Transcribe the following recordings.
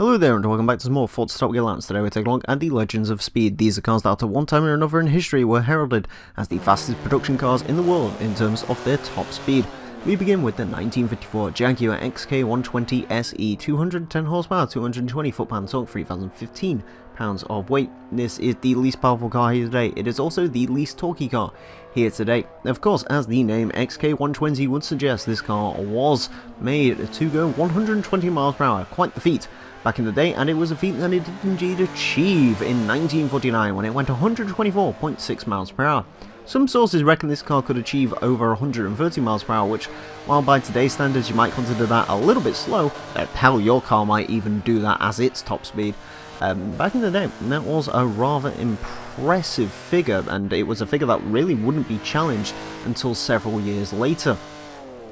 Hello there and welcome back to some more Forza Motorsport. Today we're taking a look at the Legends of Speed. These are cars that at one time or another in history were heralded as the fastest production cars in the world in terms of their top speed. We begin with the 1954 Jaguar XK120 SE, 210 horsepower, 220 foot-pound torque, 3015 pounds of weight. This is the least powerful car here today. It is also the least torquey car here today. Of course, as the name XK120 would suggest, this car was made to go 120 miles per hour. Quite the feat back in the day, and it was a feat that it did indeed achieve in 1949 when it went 124.6 miles per hour. Some sources reckon this car could achieve over 130 miles per hour, which, while by today's standards you might consider that a little bit slow, hell, your car might even do that as its top speed. Back in the day, that was a rather impressive figure, and it was a figure that really wouldn't be challenged until several years later.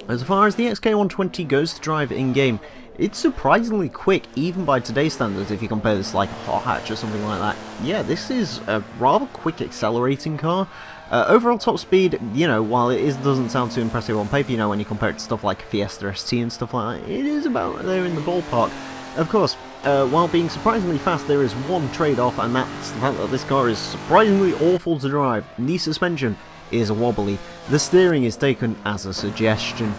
As far as the XK120 goes to drive in-game, it's surprisingly quick, even by today's standards, if you compare this to like a hot hatch or something like that. Yeah, this is a rather quick accelerating car. Overall top speed, you know, while it doesn't sound too impressive on paper, you know, when you compare it to stuff like Fiesta ST and stuff like that, it is about there in the ballpark. Of course, while being surprisingly fast, there is one trade-off, and that's the fact that this car is surprisingly awful to drive. The suspension is wobbly. The steering is taken as a suggestion.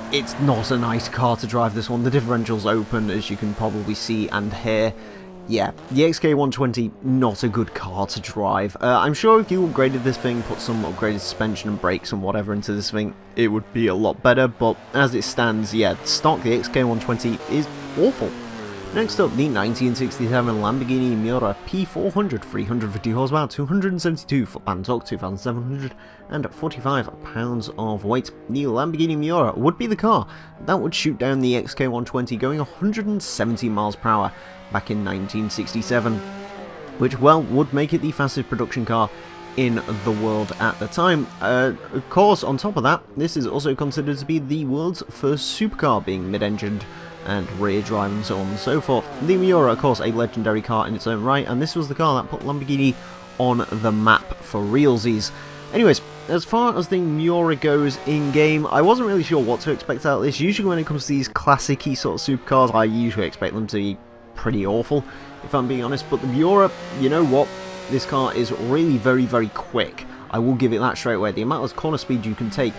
It's not a nice car to drive, this one. The differential's open, as you can probably see and hear. Yeah, the XK120, not a good car to drive. I'm sure if you upgraded this thing, put some upgraded suspension and brakes and whatever into this thing, it would be a lot better, but as it stands, yeah, stock, the XK120 is awful. Next up, the 1967 Lamborghini Urus P400, 350 horsepower, 272 foot-pound torque, 2,745 pounds of weight. The Lamborghini Urus would be the car that would shoot down the XK120 going 170 miles per hour back in 1967, which, well, would make it the fastest production car in the world at the time. Of course, on top of that, this is also considered to be the world's first supercar, being mid-engined and rear drive and so on and so forth. The Miura, of course, a legendary car in its own right, and this was the car that put Lamborghini on the map for realsies. Anyways, as far as the Miura goes in-game, I wasn't really sure what to expect out of this. Usually when it comes to these classic-y sort of supercars, I usually expect them to be pretty awful, if I'm being honest, but the Miura, you know what, this car is really very, very quick. I will give it that straight away. The amount of corner speed you can take,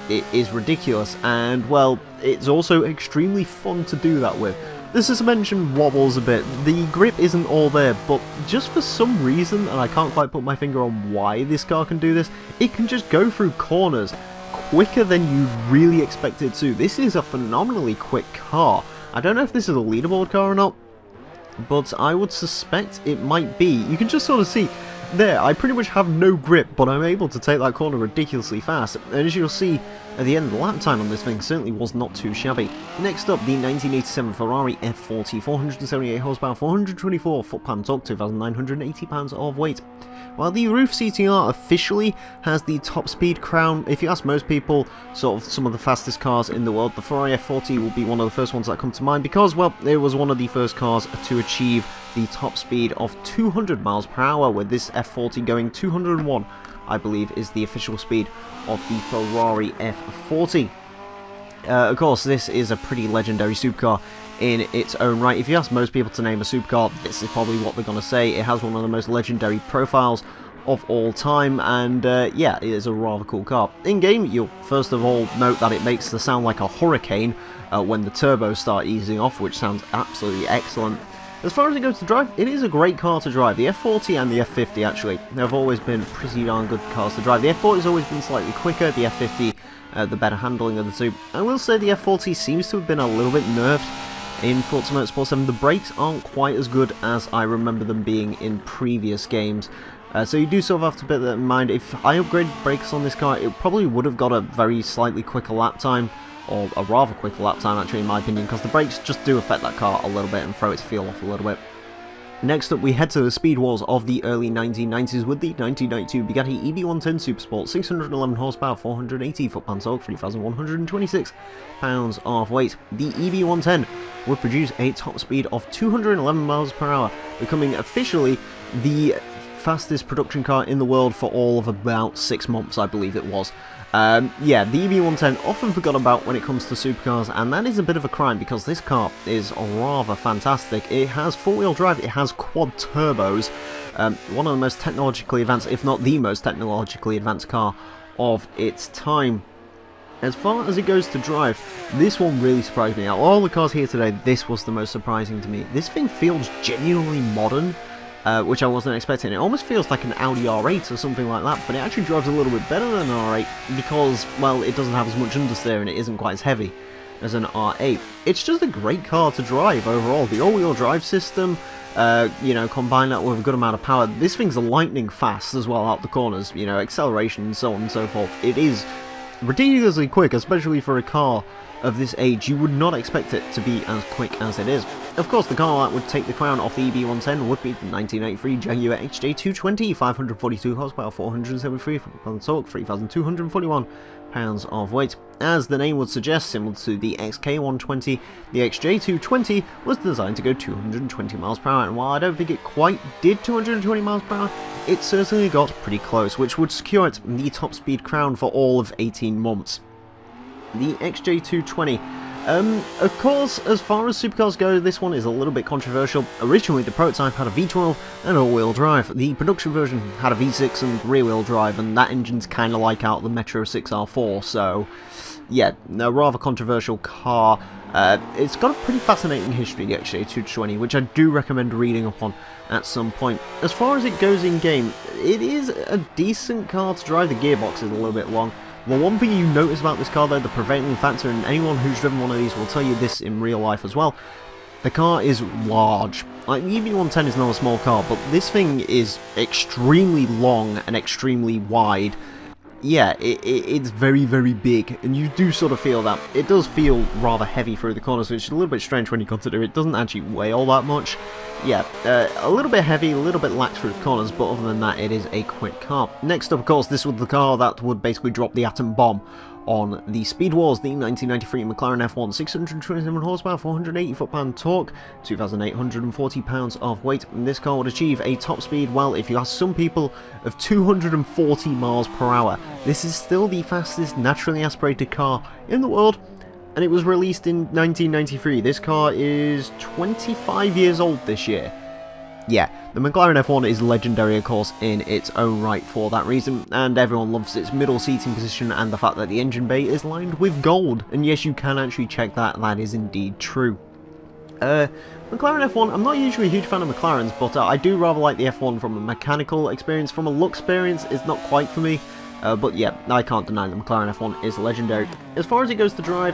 it is ridiculous, and well, it's also extremely fun to do that with. The suspension wobbles a bit, the grip isn't all there, but just for some reason, and I can't quite put my finger on why this car can do this, it can just go through corners quicker than you really expect it to. This is a phenomenally quick car. I don't know if this is a leaderboard car or not, but I would suspect it might be. You can just sort of see there, I pretty much have no grip, but I'm able to take that corner ridiculously fast, and as you'll see at the end, the lap time on this thing certainly was not too shabby. Next up, the 1987 Ferrari F40, 478 horsepower, 424 foot-pound torque, 2,980 pounds of weight. While the Roof CTR officially has the top speed crown, if you ask most people sort of some of the fastest cars in the world, the Ferrari F40 will be one of the first ones that come to mind because, well, it was one of the first cars to achieve the top speed of 200 miles per hour, with this F40 going 201, I believe, is the official speed of the Ferrari F40. Of course, this is a pretty legendary supercar in its own right. If you ask most people to name a supercar, this is probably what they're going to say. It has one of the most legendary profiles of all time, and yeah, it is a rather cool car. In-game, you'll first of all note that it makes the sound like a hurricane when the turbos start easing off, which sounds absolutely excellent. As far as it goes to drive, it is a great car to drive. The F40 and the F50 actually have always been pretty darn good cars to drive. The F40 has always been slightly quicker, the F50 the better handling of the two. I will say the F40 seems to have been a little bit nerfed in Forza Motorsport 7. The brakes aren't quite as good as I remember them being in previous games. So you do sort of have to bear that in mind. If I upgraded brakes on this car, it probably would have got a very slightly quicker lap time, or a rather quick lap time actually in my opinion, because the brakes just do affect that car a little bit and throw its feel off a little bit. Next up, we head to the speed wars of the early 1990s with the 1992 Bugatti EB110 Supersport, 611 horsepower, 480 foot-pound torque, 3,126 pounds of weight. The EB110 would produce a top speed of 211 miles per hour, becoming officially the fastest production car in the world for all of about 6 months, I believe it was. Yeah, the EB110 often forgotten about when it comes to supercars, and that is a bit of a crime because this car is rather fantastic. It has four-wheel drive, it has quad turbos, one of the most technologically advanced, if not the most technologically advanced car of its time. As far as it goes to drive, this one really surprised me. Out of all the cars here today, this was the most surprising to me. This thing feels genuinely modern, which I wasn't expecting. It almost feels like an Audi R8 or something like that, but it actually drives a little bit better than an R8 because, well, it doesn't have as much understeer and it isn't quite as heavy as an R8. It's just a great car to drive overall. The all-wheel drive system, you know, combine that with a good amount of power. This thing's lightning fast as well out the corners, you know, acceleration and so on and so forth. It is ridiculously quick, especially for a car of this age. You would not expect it to be as quick as it is. Of course, the car that would take the crown off the EB110 would be the 1983 Jaguar XJ220, 542 horsepower, 473 foot-pound torque, 3,241 pounds of weight. As the name would suggest, similar to the XK120, the XJ220 was designed to go 220 miles per hour, and while I don't think it quite did 220 miles per hour, it certainly got pretty close, which would secure it the top speed crown for all of 18 months. The XJ220. Of course, as far as supercars go, this one is a little bit controversial. Originally, the prototype had a V12 and all-wheel drive. The production version had a V6 and rear-wheel drive, and that engine's kind of like out of the Metro 6R4, so yeah, a rather controversial car. It's got a pretty fascinating history, the XJ220, which I do recommend reading up on at some point. As far as it goes in-game, it is a decent car to drive. The gearbox is a little bit long. Well, one thing you notice about this car though, the prevailing factor, and anyone who's driven one of these will tell you this in real life as well, the car is large. Like, the EB110 is not a small car, but this thing is extremely long and extremely wide. Yeah, it's very, very big, and you do sort of feel that. It does feel rather heavy through the corners, which is a little bit strange when you consider it doesn't actually weigh all that much. Yeah, a little bit heavy, a little bit lax through the corners, but other than that, it is a quick car. Next up, of course, this was the car that would basically drop the atom bomb on the Speed Wars, the 1993 McLaren F1, 627 horsepower, 480 foot-pound torque, 2,840 pounds of weight. And this car would achieve a top speed, well, if you ask some people, of 240 miles per hour. This is still the fastest naturally aspirated car in the world, and it was released in 1993. This car is 25 years old this year. Yeah, the McLaren F1 is legendary, of course, in its own right for that reason, and everyone loves its middle seating position and the fact that the engine bay is lined with gold. And yes, you can actually check that, that is indeed true. McLaren F1, I'm not usually a huge fan of McLarens, but I do rather like the F1 from a mechanical experience. From a look experience, it's not quite for me, but yeah, I can't deny the McLaren F1 is legendary. As far as it goes to drive,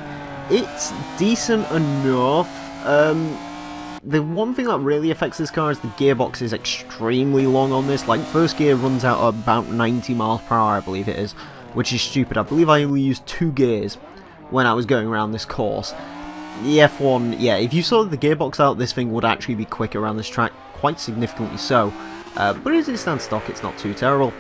it's decent enough. The one thing that really affects this car is the gearbox is extremely long on this. Like, first gear runs out at about 90 miles per hour, I believe it is, which is stupid. I believe I only used 2 gears when I was going around this course. The F1, yeah, if you saw the gearbox out, this thing would actually be quick around this track, quite significantly so. But as it stands stock, it's not too terrible.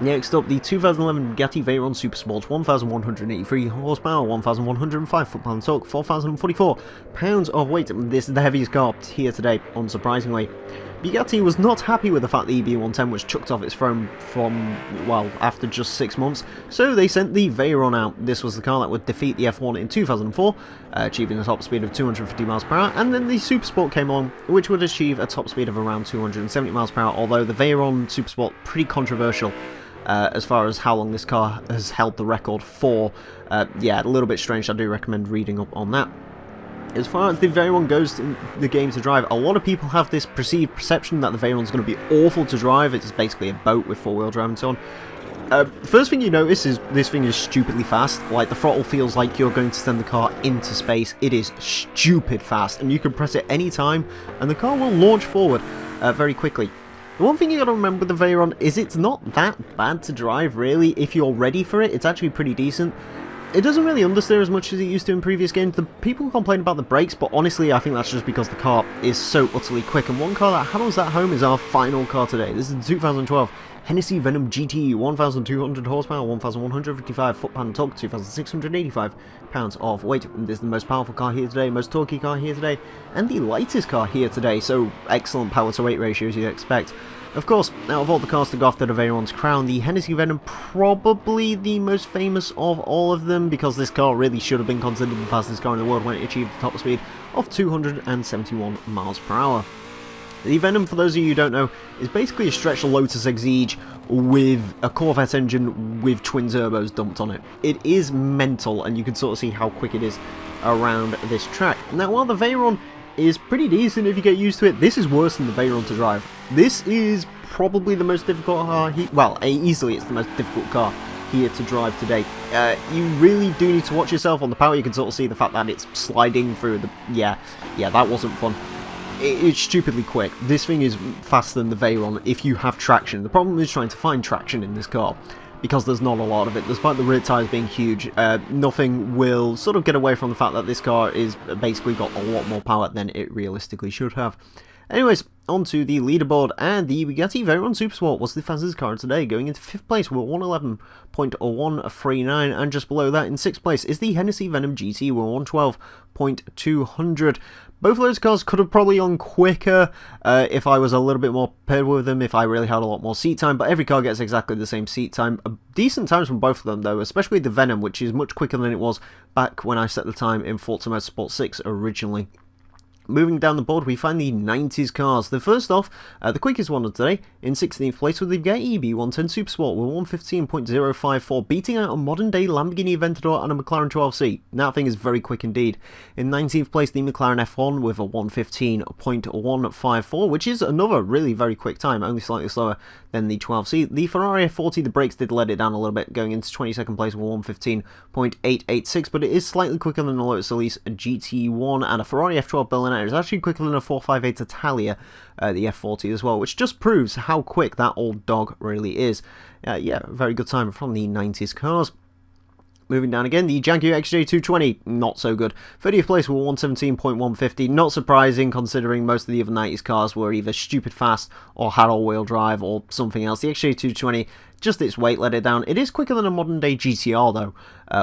Next up, the 2011 Bugatti Veyron Supersport, 1,183 horsepower, 1,105 foot-pound torque, 4,044 pounds of weight. This is the heaviest car here today, unsurprisingly. Bugatti was not happy with the fact the EB110 was chucked off its throne from, well, after just 6 months, so they sent the Veyron out. This was the car that would defeat the F1 in 2004, achieving a top speed of 250 miles per hour, and then the Supersport came on, which would achieve a top speed of around 270 miles per hour, although the Veyron Supersport, pretty controversial. As far as how long this car has held the record for. Yeah, a little bit strange. I do recommend reading up on that. As far as the Veyron goes in the game to drive, a lot of people have this perceived perception that the Veyron's going to be awful to drive. It's basically a boat with four-wheel drive and so on. First thing you notice is this thing is stupidly fast. Like, the throttle feels like you're going to send the car into space. It is stupid fast, and you can press it any time, and the car will launch forward very quickly. The one thing you gotta remember with the Veyron is it's not that bad to drive, really. If you're ready for it, it's actually pretty decent. It doesn't really understeer as much as it used to in previous games. The people complain about the brakes, but honestly, I think that's just because the car is so utterly quick. And one car that hammers that home is our final car today. This is the 2012 Hennessey Venom GT, 1,200 horsepower, 1,155 foot-pound torque, 2,685 pounds of weight. And this is the most powerful car here today, most torquey car here today, and the lightest car here today, so excellent power-to-weight ratio as you'd expect. Of course, out of all the cars to go after the Veyron's crown, the Hennessey Venom probably the most famous of all of them, because this car really should have been considered the fastest car in the world when it achieved the top speed of 271 miles per hour. The Venom, for those of you who don't know, is basically a stretched Lotus Exige with a Corvette engine with twin turbos dumped on it. It is mental, and you can sort of see how quick it is around this track. Now, while the Veyron is pretty decent if you get used to it, this is worse than the Veyron to drive. This is probably the most difficult car, easily it's the most difficult car here to drive today. You really do need to watch yourself on the power. You can sort of see the fact that it's sliding through the... Yeah, that wasn't fun. It's stupidly quick. This thing is faster than the Veyron if you have traction. The problem is trying to find traction in this car, because there's not a lot of it. Despite the rear tyres being huge, nothing will sort of get away from the fact that this car is basically got a lot more power than it realistically should have. Anyways, on to the leaderboard, and the Bugatti Veyron Supersport was the fastest car today, going into 5th place with 111.139, and just below that in 6th place is the Hennessey Venom GT with 112.200. Both of those cars could have probably gone quicker if I was a little bit more prepared with them, if I really had a lot more seat time, but every car gets exactly the same seat time. Decent times from both of them though, especially the Venom, which is much quicker than it was back when I set the time in Forza Motorsport 6 originally. Moving down the board, we find the 90s cars. The first off, the quickest one of today, in 16th place with the Bugatti EB110 Supersport with 115.054, beating out a modern-day Lamborghini Aventador and a McLaren 12C. That thing is very quick indeed. In 19th place, the McLaren F1 with a 115.154, which is another really very quick time, only slightly slower than the 12C. The Ferrari F40, the brakes did let it down a little bit, going into 22nd place with 115.886, but it is slightly quicker than the Lotus Elise GT1, and a Ferrari F12 Berliner is actually quicker than a 458 Italia, the F40 as well, which just proves how quick that old dog really is. Yeah, very good time from the 90s cars. Moving down again, the Jaguar XJ220, not so good. 30th place with 117.150, not surprising considering most of the other 90s cars were either stupid fast or had all-wheel drive or something else. The XJ220, just its weight let it down. It is quicker than a modern-day GTR though,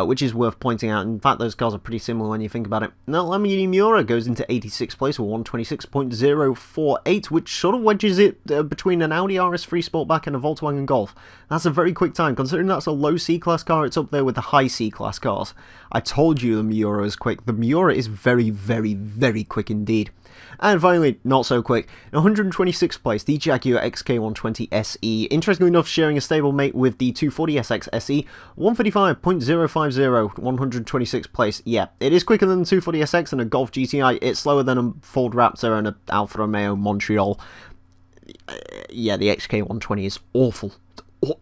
which is worth pointing out. In fact, those cars are pretty similar when you think about it. Now, Lamborghini Urus goes into 86th place with 126.048, which sort of wedges it between an Audi RS3 Sportback and a Volkswagen Golf. That's a very quick time. Considering that's a low C-Class car, it's up there with the high C-Class Cars. I told you the Miura is quick. The Miura is very, very, very quick indeed. And finally, not so quick, in 126th place, the Jaguar XK120 SE. Interestingly enough, sharing a stablemate with the 240SX SE, 135.050, 126th place. Yeah, it is quicker than the 240SX and a Golf GTI. It's slower than a Ford Raptor and an Alfa Romeo Montreal. Yeah, the XK120 is awful.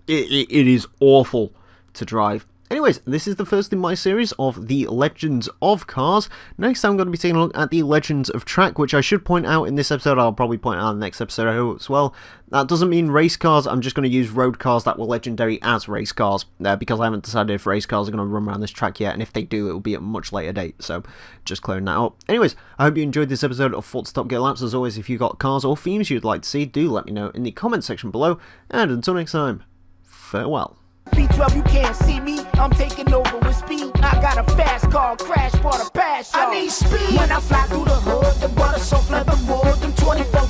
It is awful to drive. Anyways, this is the first in my series of the Legends of Cars. Next I'm going to be taking a look at the Legends of Track, which I should point out in this episode. I'll probably point out in the next episode as well. That doesn't mean race cars. I'm just going to use road cars that were legendary as race cars, because I haven't decided if race cars are going to run around this track yet, and if they do, it will be at a much later date, so just clearing that up. Anyways, I hope you enjoyed this episode of Forza Top Gear Laps. As always, if you've got cars or themes you'd like to see, do let me know in the comment section below, and until next time, farewell. B12, you can't see me, I'm taking over with speed. I got a fast car, crash for the pass. I need speed. When I fly through the hood, the butter so leather wood, them 24